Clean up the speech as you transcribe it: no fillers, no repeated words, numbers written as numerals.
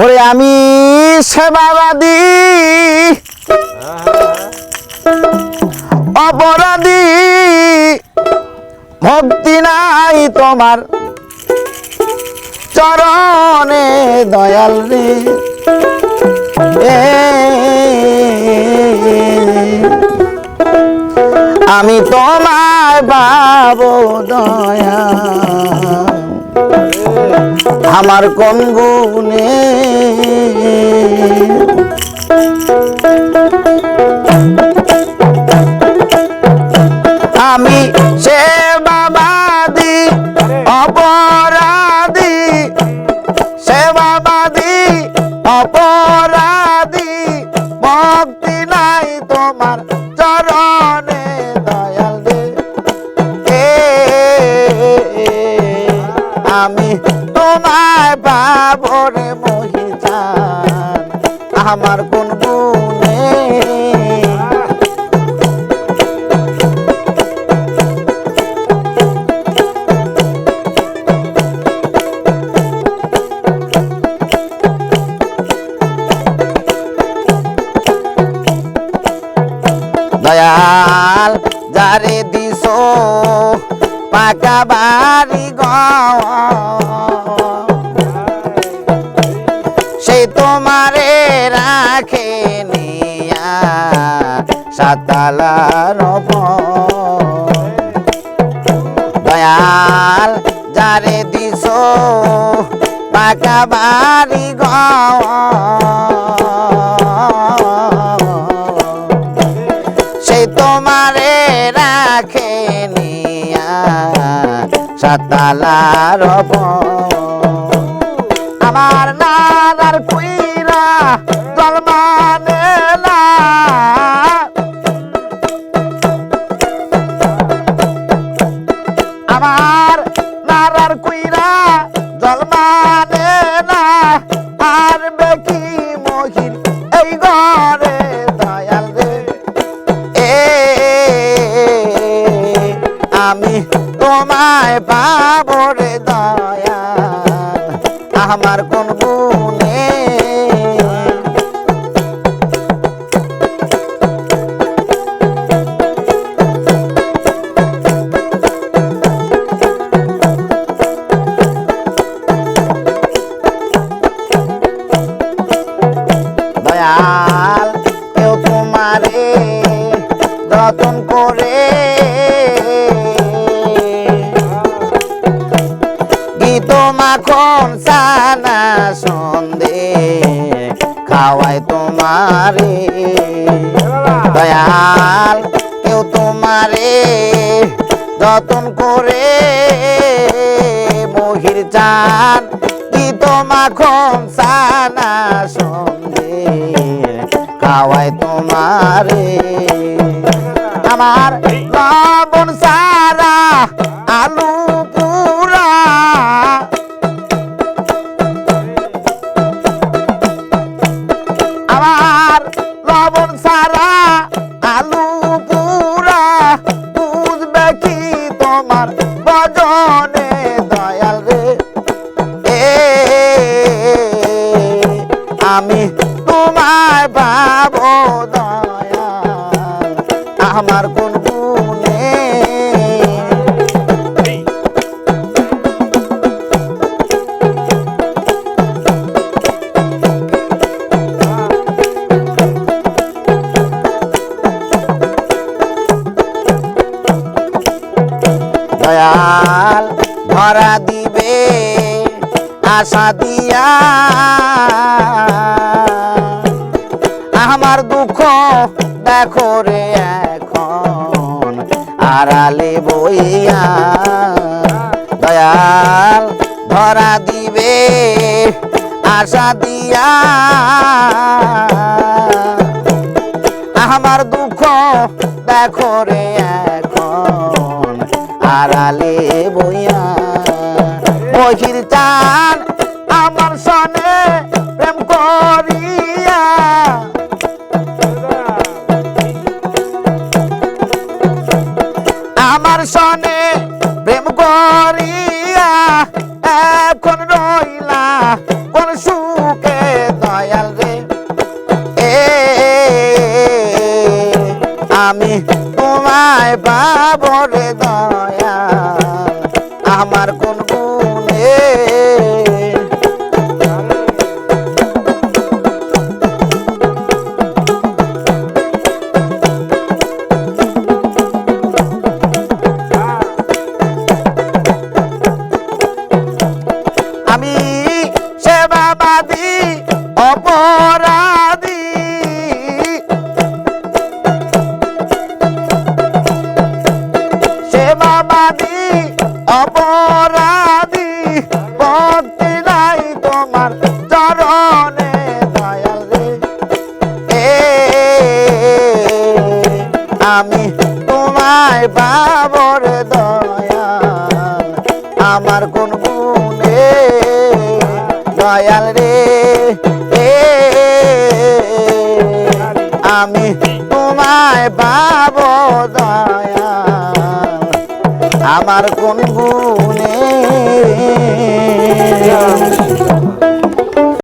ওরে আমি সেবাবাদী অপরাধী, ভক্তি নাই তোমার চরণে দয়াল রে। আমি তোমায় পাবো দয়া, আমার কোন গুণে? আমি সেবাবাদী অপরাধী, সেবাবাদী অপরাধী, ভক্তি নাই তোমার চরণে দয়াল রে। আমি তোমায় পাবো রে মহিজান, আমার কোন গুণে? দয়াল যারে দিছো পাকা বাড়ি ঘর, সেই তোমারে রাখে নিয়া সাতালার উপর। দয়াল যারে দিছো পাকা বাড়ি ঘর, সেই তোমারে রাখে নিয়া সাতালার উপর। আমার নানার কুইরা জন্মানে না, আমার নানার কুইরা জন্মানে না, আর বেকি মহির এই ঘরে দয়াল রে। আমি তোমায় পাবো রে দয়াল, আমার কোন গুণে? দয়াল কেউ তোমারে যতন করে গীত মাখন সানা সন্দে খাওয়াই তোমারে। দয়াল কেউ তোমারে যতন করে মহির চান গীত মাখন সানা সন্দে খাওয়াই তোমারে। আমার লবণ সারা আলু পুরা, আমার লবণ সারা আলু পুরা, বুঝবে কি তোমার ভজনে দয়াল রে। আমি তোমায় পাবো দয়াল, আমার কোন গুণে? দয়াল ধরা দিবে আশা দিয়া, আমার দুঃখ দেখো রে এখন আড়ালে বইয়া। দয়াল ধরা দিবে আশা দিয়া, আমার দুঃখ দেখো রে এখন আড়ালে বইয়া। মহির চান আমার সনে প্রেম করিয়া, আমার সনে প্রেম করিয়া এখন রইলা বাবরে দয়াল আমার কোন গুণে আমি সেবাবাদী অপরাধী সেবাবাদী অপরাধী ভক্তি নাই তোমার চরণে দয়াল রে আমি তোমায় বাবরে দয়াল আমার কোন গুণে দয়াল রে আমি তোমায় পাব দয়াল আমার কোন গুণে